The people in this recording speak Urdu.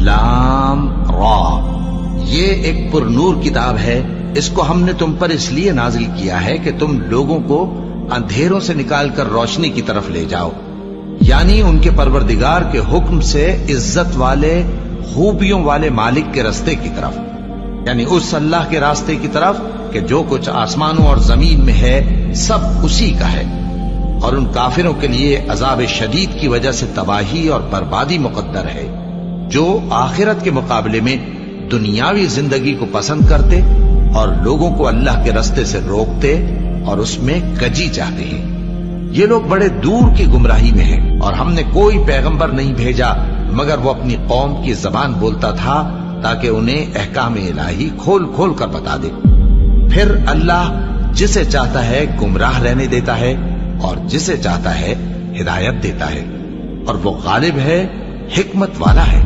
لام را، یہ ایک پر نور کتاب ہے، اس کو ہم نے تم پر اس لیے نازل کیا ہے کہ تم لوگوں کو اندھیروں سے نکال کر روشنی کی طرف لے جاؤ، یعنی ان کے پروردگار کے حکم سے عزت والے خوبیوں والے مالک کے راستے کی طرف، یعنی اس اللہ کے راستے کی طرف کہ جو کچھ آسمانوں اور زمین میں ہے سب اسی کا ہے۔ اور ان کافروں کے لیے عذاب شدید کی وجہ سے تباہی اور بربادی مقدر ہے، جو آخرت کے مقابلے میں دنیاوی زندگی کو پسند کرتے اور لوگوں کو اللہ کے راستے سے روکتے اور اس میں کجی چاہتے ہیں۔ یہ لوگ بڑے دور کی گمراہی میں ہیں، اور ہم نے کوئی پیغمبر نہیں بھیجا مگر وہ اپنی قوم کی زبان بولتا تھا تاکہ انہیں احکام الہی کھول کھول کر بتا دے۔ پھر اللہ جسے چاہتا ہے گمراہ رہنے دیتا ہے اور جسے چاہتا ہے ہدایت دیتا ہے، اور وہ غالب ہے، حکمت والا ہے۔